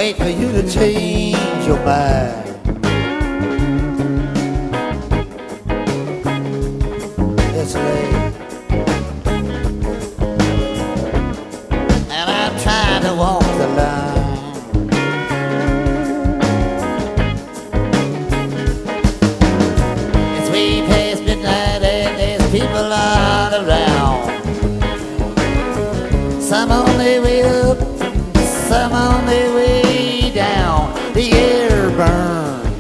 wait for you to change your mind. It's late, and I'm trying to walk the line. It's way past midnight and there's people all around. Some on their way up, some on their way down. The air burns,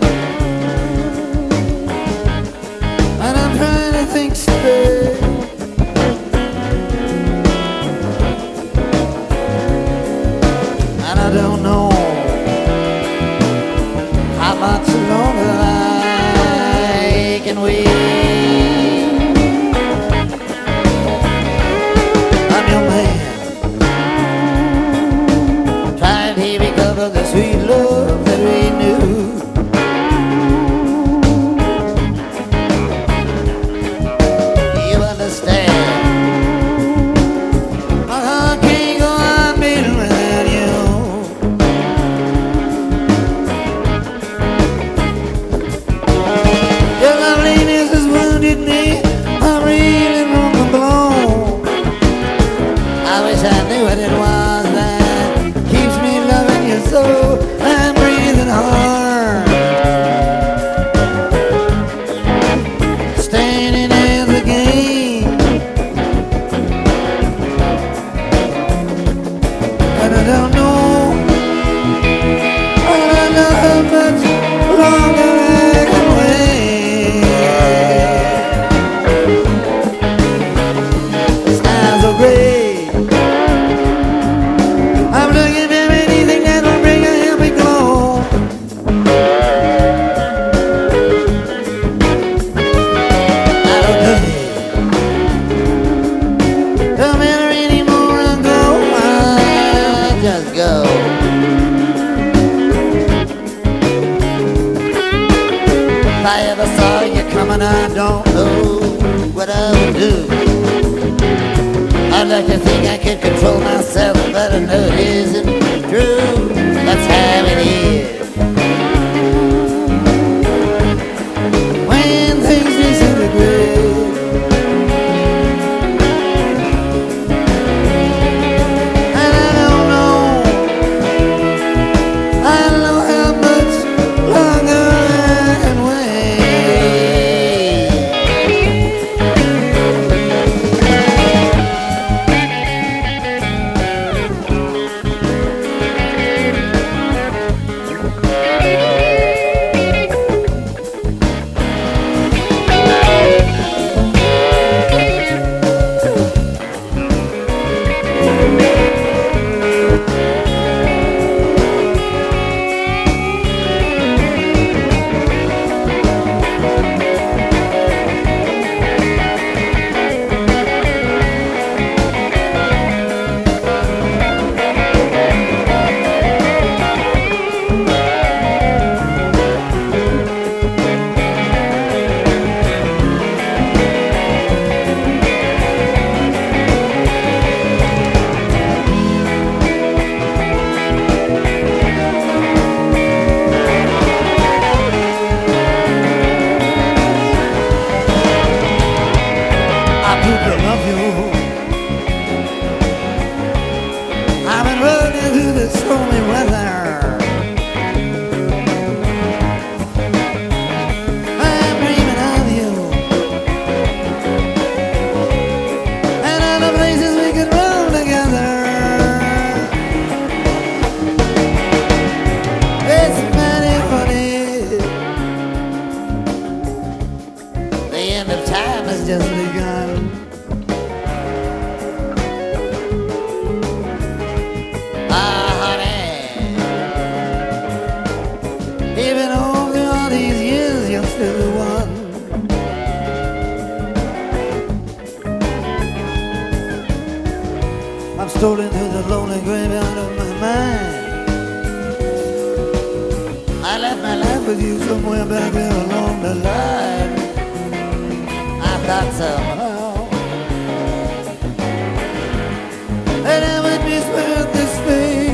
and I'm trying to think straight. And I don't know how much longer I can wait. I'm your man, trying to recover the sweet love that we knew. You understand? My heart can't go on beating without you. Your loveliness has wounded me. I'm reeling from the blow. I wish I knew what it was that keeps me loving you so. I'm breathing hard, standing in the game, and I don't know, I don't know how much longer I can wait. The skies are gray. I'm looking for anything that will bring a happy glow. I don't know. Don't matter anymore, I'll go. I'll just go. If I ever saw you coming, I don't know what I would do. I'd like to think I could control myself, but I know it isn't true. That's how it is. When things disintegrate, and I don't know how much longer I can wait. I do love you. I've been running through the stormy weather. I'm dreaming of you and other places we could roam together. It's mighty funny. The end of time has just begun. Even after all these years, you're still the one. I'm stolen to the lonely graveyard of my mind. I left my life with you somewhere back there along the line. I thought somehow that I would be spared this fate.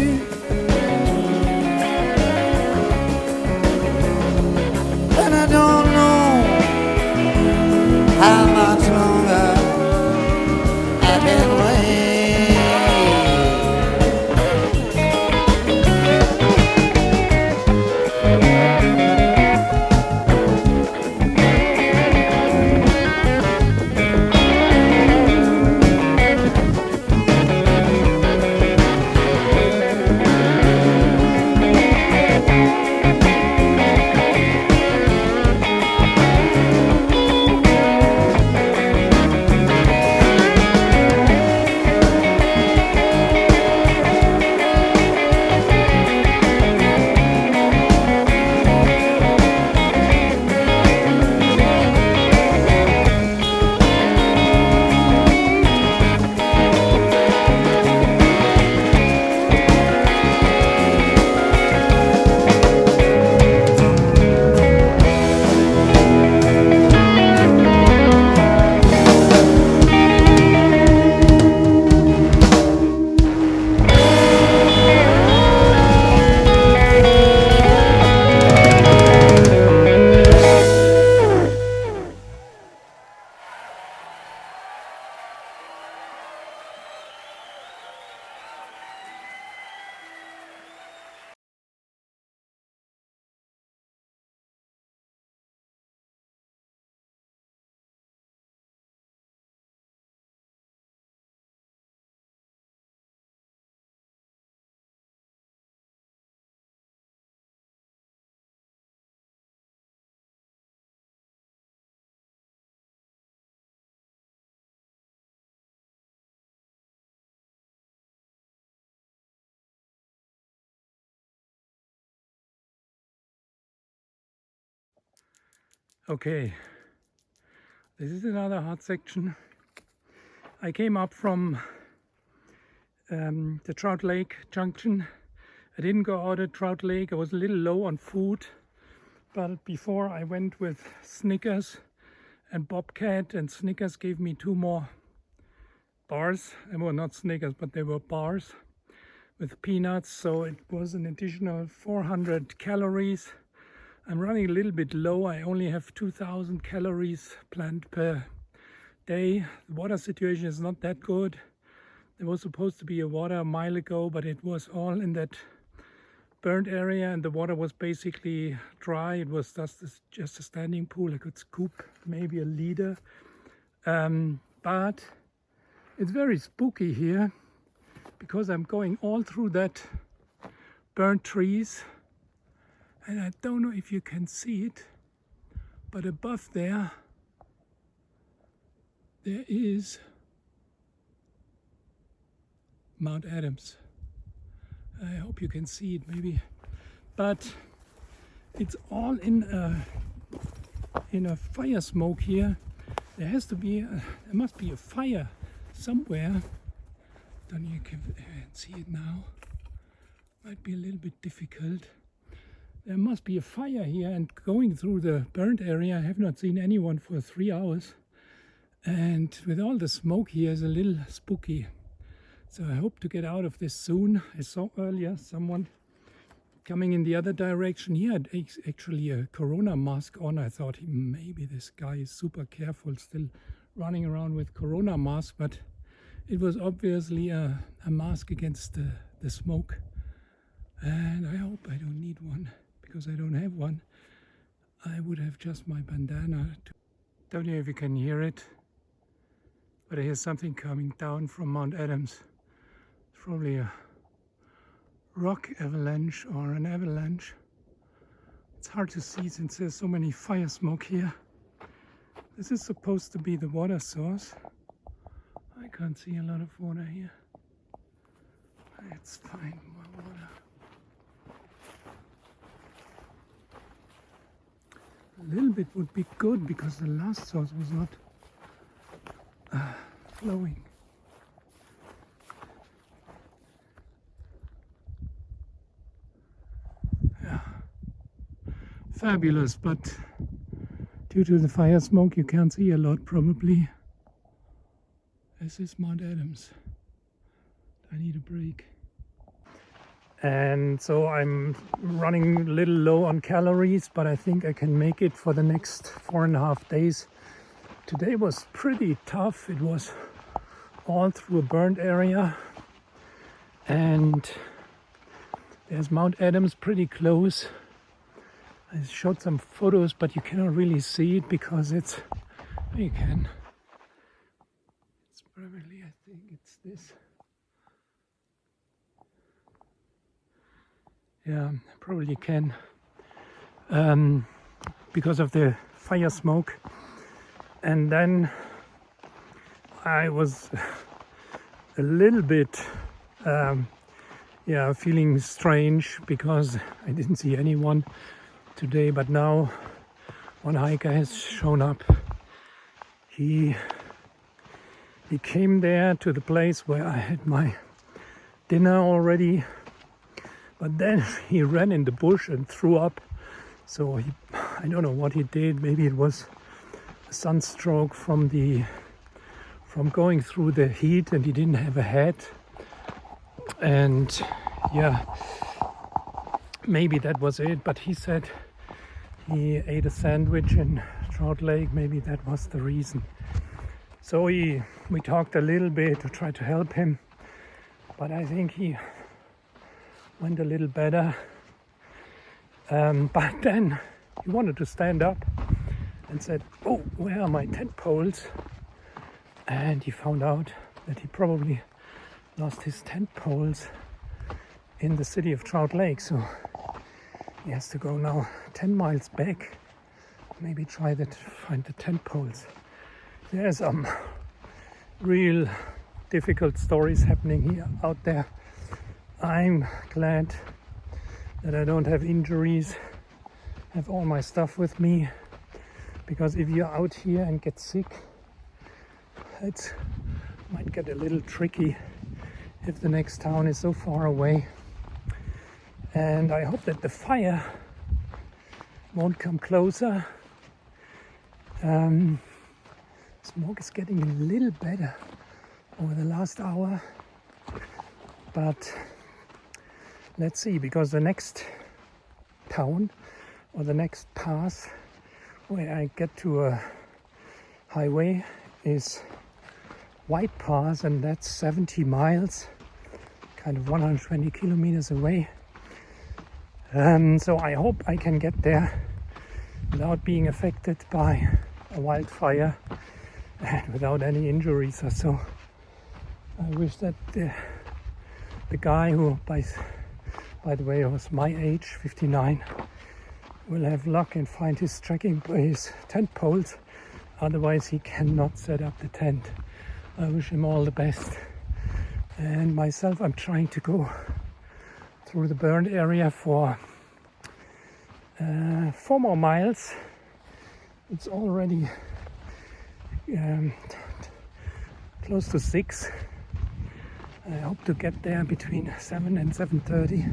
Okay, this is another hard section. I came up from the Trout Lake junction. I didn't go out at Trout Lake. I was a little low on food, but before I went with Snickers and Bobcat, and Snickers gave me 2 more bars. They were not Snickers, but they were bars with peanuts, so it was an additional 400 calories. I'm running a little bit low. I only have 2,000 calories planned per day. The water situation is not that good. There was supposed to be a water a mile ago, but it was all in that burnt area and the water was basically dry. It was just a standing pool. I could scoop maybe a liter. But it's very spooky here because I'm going all through that burnt trees. And I don't know if you can see it, but above there is Mount Adams. I hope you can see it maybe, but it's all in a fire smoke here. There has to be there must be a fire somewhere. Don't you can see it now? Might be a little bit difficult. There must be a fire here, and going through the burnt area, I have not seen anyone for 3 hours. And with all the smoke here, is a little spooky. So I hope to get out of this soon. I saw earlier someone coming in the other direction. He had actually a corona mask on. I thought maybe this guy is super careful, still running around with corona mask, but it was obviously a mask against the smoke. And I hope I don't need one, because I don't have one. I would have just my bandana. Don't know if you can hear it, but I hear something coming down from Mount Adams. It's probably a rock avalanche or an avalanche. It's hard to see since there's so many fire smoke here. This is supposed to be the water source. I can't see a lot of water here. It's fine, more water. A little bit would be good because the last source was not flowing. Yeah, fabulous, but due to the fire smoke you can't see a lot probably. This is Mount Adams. I need a break. And so I'm running a little low on calories, but I think I can make it for the next 4.5 days. Today was pretty tough. It was all through a burnt area, and there's Mount Adams pretty close. I showed some photos, but you cannot really see it because it's, you can. It's probably, I think it's this. Yeah, probably can, because of the fire smoke. And then I was a little bit, feeling strange because I didn't see anyone today. But now one hiker has shown up. He came there to the place where I had my dinner already. But then he ran in the bush and threw up. So I don't know what he did. Maybe it was a sunstroke from going through the heat, and he didn't have a hat. And yeah, maybe that was it. But he said he ate a sandwich in Trout Lake. Maybe that was the reason. So we talked a little bit to try to help him. But I think he went a little better, but then he wanted to stand up and said, "Oh, where are my tent poles?" And he found out that he probably lost his tent poles in the city of Trout Lake, so he has to go now 10 miles back, maybe try to find the tent poles. There are some real difficult stories happening here out there. I'm glad that I don't have injuries, have all my stuff with me, because if you're out here and get sick, it might get a little tricky if the next town is so far away. And I hope that the fire won't come closer. Smoke is getting a little better over the last hour, but let's see, because the next town or the next pass where I get to a highway is White Pass, and that's 70 miles, kind of 120 kilometers away. So I hope I can get there without being affected by a wildfire and without any injuries or so. I wish that the guy who, by the way, was my age, 59, will have luck and find his tent poles. Otherwise he cannot set up the tent. I wish him all the best. And myself, I'm trying to go through the burned area for 4 more miles. It's already close to 6. I hope to get there between 7 and 7:30,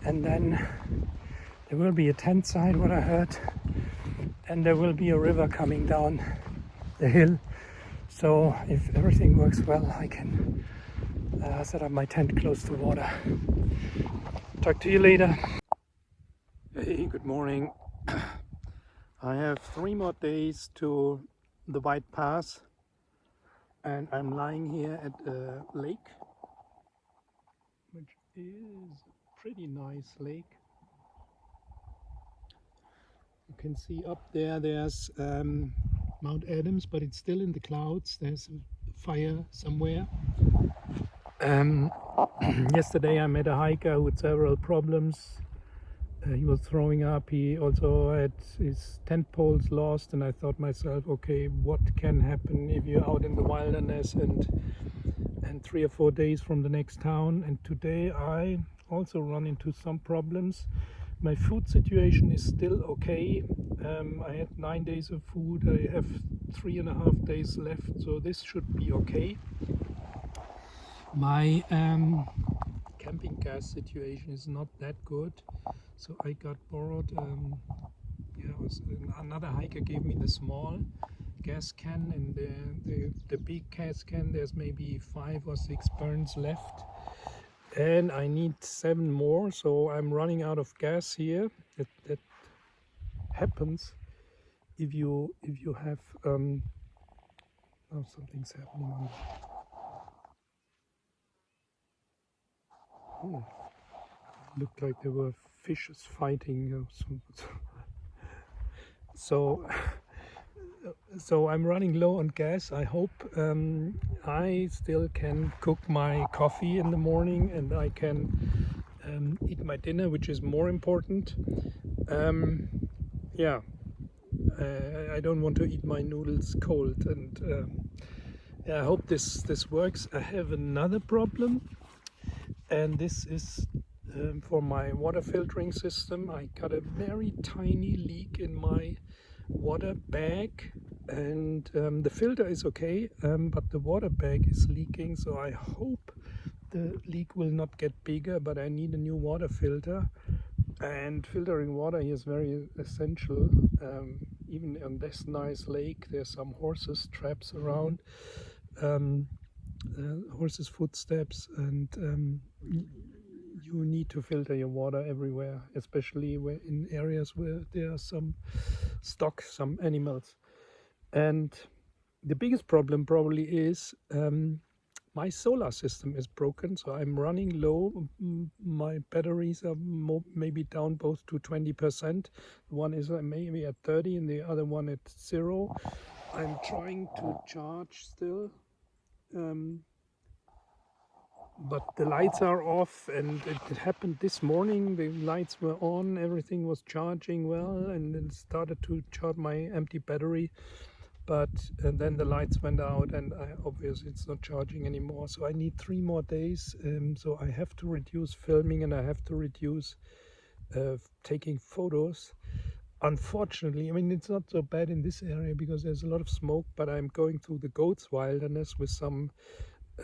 and then there will be a tent site, what I heard, and there will be a river coming down the hill. So if everything works well, I can set up my tent close to water. Talk to you later. Hey, good morning. I have 3 more days to the White Pass, and I'm lying here at a lake, which is a pretty nice lake. You can see up there, there's Mount Adams, but it's still in the clouds. There's a fire somewhere. Yesterday I met a hiker with several problems. He was throwing up. He also had his tent poles lost, and I thought myself, okay, what can happen if you're out in the wilderness and 3 or 4 days from the next town. And today I also run into some problems. My food situation is still okay. I had 9 days of food. I have 3.5 days left, so this should be okay. My camping gas situation is not that good, so I got borrowed. Another hiker gave me the small gas can, and the big gas can, there's maybe 5 or 6 burns left, and I need 7 more, so I'm running out of gas here. That happens if you have oh, something's happening. Oh, looked like there were fishes fighting. So I'm running low on gas. I hope I still can cook my coffee in the morning, and I can eat my dinner, which is more important. Yeah, I don't want to eat my noodles cold, and yeah, I hope this works. I have another problem, and this is for my water filtering system. I got a very tiny leak in my water bag, and the filter is okay, but the water bag is leaking, so I hope the leak will not get bigger, but I need a new water filter. And filtering water here is very essential. Even on this nice lake, there's some horses traps around, horses footsteps, and you need to filter your water everywhere, especially in areas where there are some animals. And the biggest problem probably is my solar system is broken, so I'm running low. My batteries are maybe down both to 20%. One is maybe at 30 and the other one at 0. I'm trying to charge still. But the lights are off, and it happened this morning. The lights were on, everything was charging well, and then started to charge my empty battery. But then the lights went out, and obviously it's not charging anymore. So I need 3 more days. So I have to reduce filming, and I have to reduce taking photos. unfortunately, I mean, it's not so bad in this area because there's a lot of smoke, but I'm going through the goats wilderness with some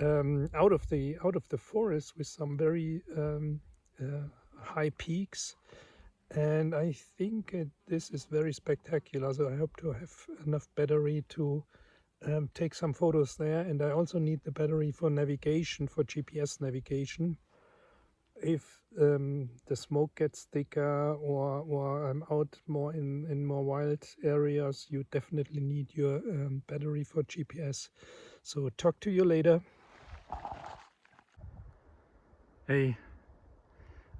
out of the forest with some very high peaks, and I think this is very spectacular. So I hope to have enough battery to take some photos there, and I also need the battery for navigation, for GPS navigation. If the smoke gets thicker or I'm out more in more wild areas, you definitely need your battery for GPS. So talk to you later. Hey,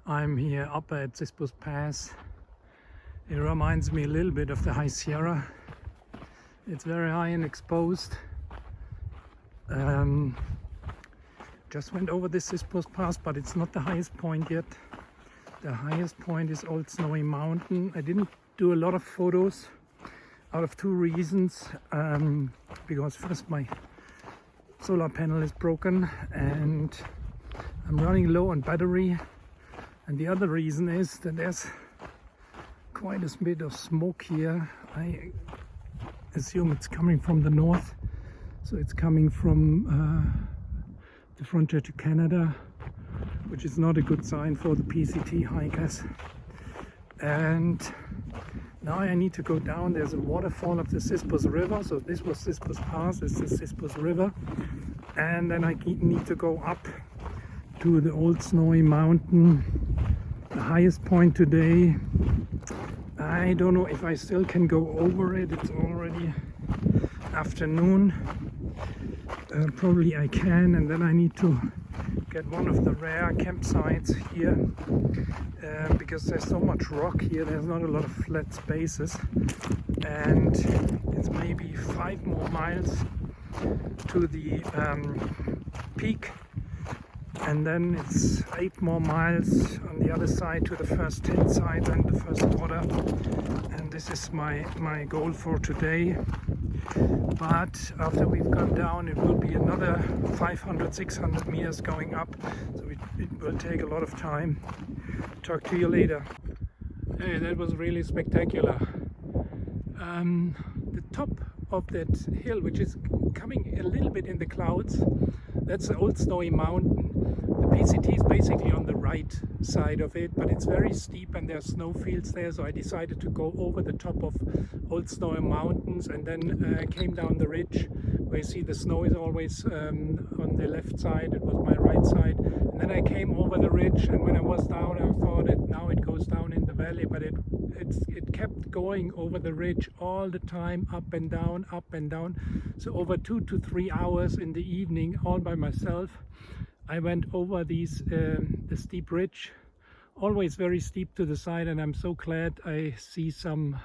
I'm here up at Zispus Pass. It reminds me a little bit of the High Sierra. It's very high and exposed. Just went over this Zispus Pass, but it's not the highest point yet. The highest point is Old Snowy Mountain. I didn't do a lot of photos out of two reasons. Because first, my solar panel is broken and I'm running low on battery, and the other reason is that there's quite a bit of smoke here. I assume it's coming from the north, so it's coming from the frontier to Canada, which is not a good sign for the PCT hikers. And now I need to go down. There's a waterfall of the Zispus River, so this was Zispus Pass, this is Zispus River, and then I need to go up to the Old Snowy Mountain, the highest point today. I don't know if I still can go over it. It's already afternoon. Probably I can, and then I need to get one of the rare campsites here because there's so much rock here. There's not a lot of flat spaces, and it's maybe 5 more miles to the peak, and then it's 8 more miles on the other side to the first hillside and the first water. And this is my goal for today. But after we've gone down, it will be another 500-600 meters going up, so it will take a lot of time. Talk to you later. Hey, that was really spectacular. The top of that hill, which is coming a little bit in the clouds, that's the Old Snowy Mountain. The PCT is basically on the right side of it, but it's very steep and there are snowfields there, so I decided to go over the top of Old Snowy Mountains, and then came down the ridge where you see the snow is always on the left side. It was my right side, and then I came over the ridge, and when I was down I thought that now it goes down in the valley, but it kept going over the ridge all the time, up and down, so over 2 to 3 hours in the evening, all by myself. I went over the steep ridge, always very steep to the side, and I'm so glad I see some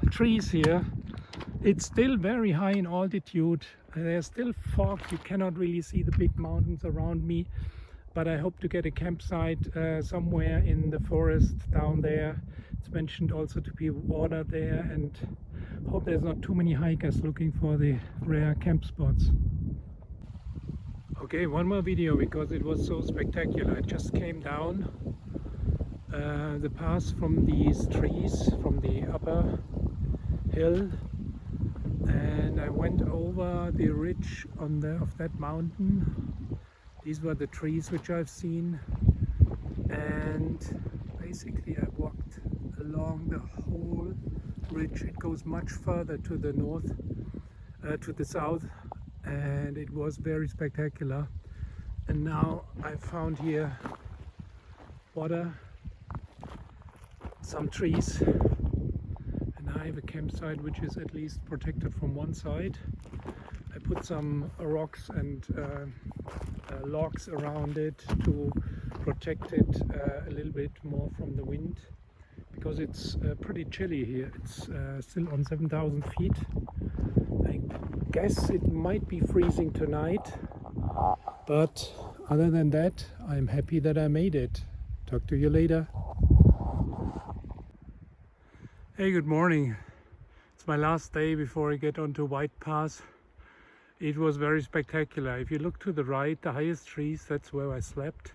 trees here. It's still very high in altitude. There's still fog. You cannot really see the big mountains around me, but I hope to get a campsite somewhere in the forest down there. It's mentioned also to be water there, and hope there's not too many hikers looking for the rare camp spots. Okay, one more video because it was so spectacular. I just came down the pass from these trees, from the upper hill, and I went over the ridge of that mountain. These were the trees which I've seen, and basically I walked along the whole ridge. It goes much further to the north, to the south, and it was very spectacular. And now I found here water, some trees, and I have a campsite which is at least protected from one side. I put some rocks and logs around it to protect it a little bit more from the wind, because it's pretty chilly here. It's still on 7,000 feet. I guess it might be freezing tonight, but other than that, I'm happy that I made it. Talk to you later. Hey, good morning. It's my last day before I get onto White Pass. It was very spectacular. If you look to the right, the highest trees, that's where I slept.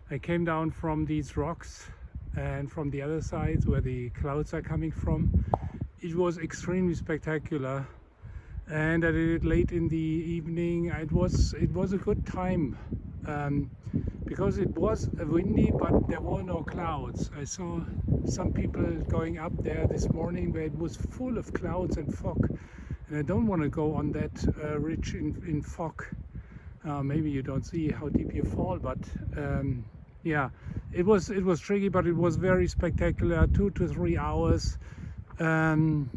I came down from these rocks and from the other sides where the clouds are coming from. It was extremely spectacular, and I did it late in the evening. It was a good time because it was windy, but there were no clouds. I saw some people going up there this morning where it was full of clouds and fog, and I don't want to go on that ridge in fog. Maybe you don't see how deep you fall, but yeah, it was tricky, but it was very spectacular. 2 to 3 hours on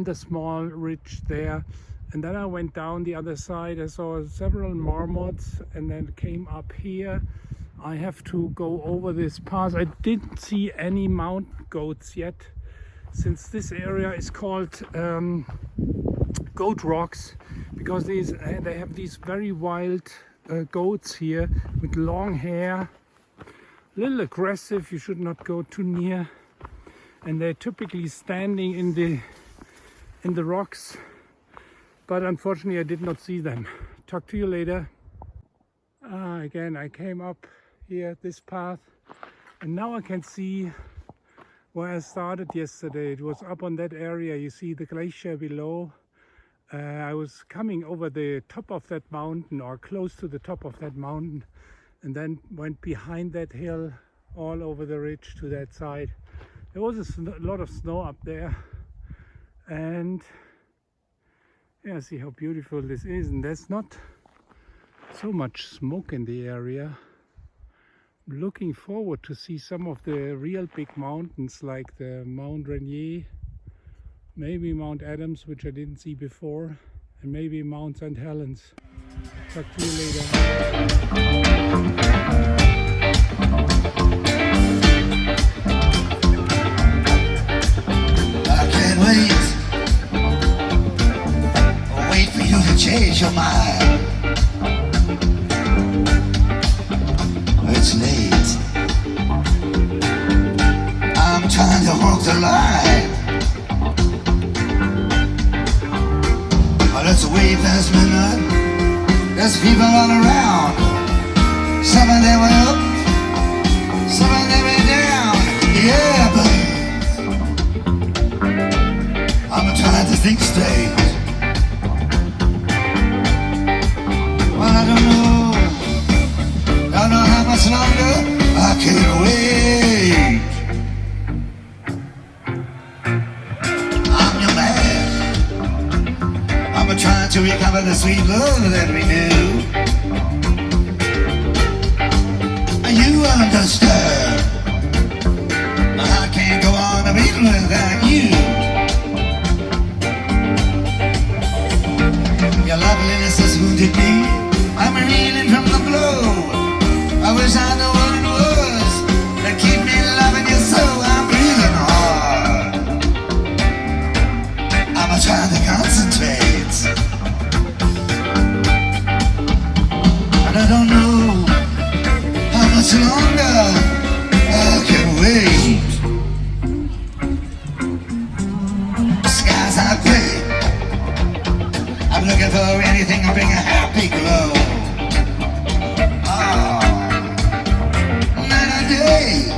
the small ridge there, and then I went down the other side. I saw several marmots, and then came up here. I have to go over this pass. I didn't see any mountain goats yet, since this area is called Goat Rocks, because they have these very wild goats here with long hair, a little aggressive. You should not go too near, and they're typically standing in the rocks, but unfortunately I did not see them. Talk to you later. Again, I came up here this path, and now I can see where I started yesterday. It was up on that area. You see the glacier below. I was coming over the top of that mountain, or close to the top of that mountain, and then went behind that hill all over the ridge to that side. There was a lot of snow up there, and yeah, see how beautiful this is. And there's not so much smoke in the area. I'm looking forward to see some of the real big mountains, like the Mount Rainier, maybe Mount Adams, which I didn't see before, and maybe Mount St. Helens. Talk to you later. I can't wait for you to change your mind. It's late. I'm trying to walk the line. It's way past midnight. There's people all around. Some of them are up, some of them are down. Yeah, but I'm trying to think straight. Well, I don't know how much longer I can't wait. Trying to recover the sweet love that we knew. You understand, I can't go on a beat without you. Your loveliness has wounded me. I'm reeling from the blow. I wish I knew what it was that keep me loving you so. I'm breathing hard. I'm trying to concentrate. I don't know how much longer I can wait. Skies are gray. I'm looking for anything to bring a happy glow. Oh, night or day,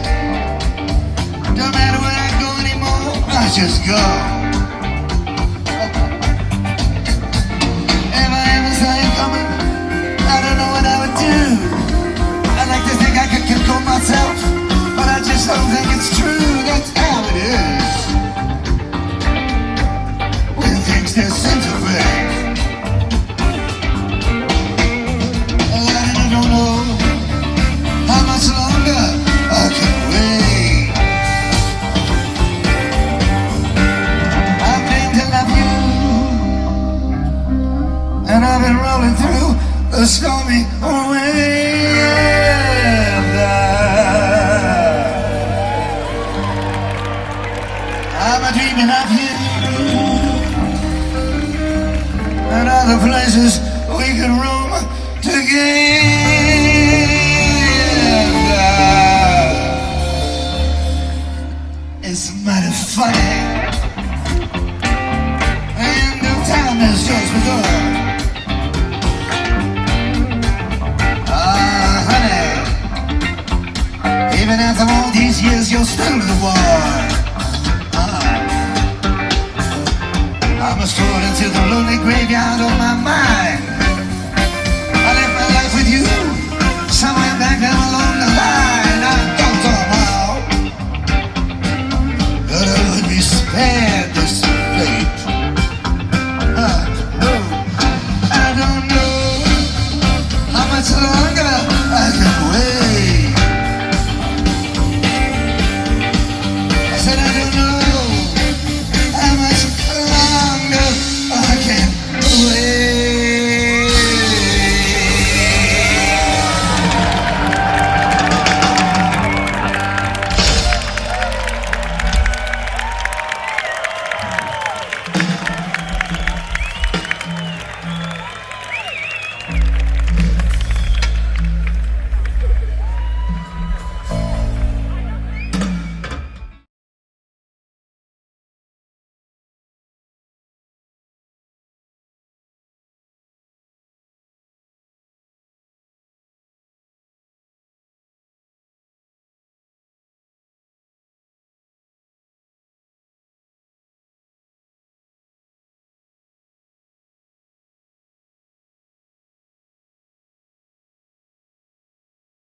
don't matter where I go anymore, I just go. If I ever saw you coming, I don't know what I would do. I like to think I could control myself, but I just don't think it's true. That's how it is when things disintegrate. And I don't know how much longer I can wait. I've been to love you, and I've been rolling through the stormy weather. I'm dreaming of you and other places we can roam together. It's mighty funny, and the time has just begun. Even as I won't these years you're still the one. I'm a stroll into the lonely graveyard of my mind.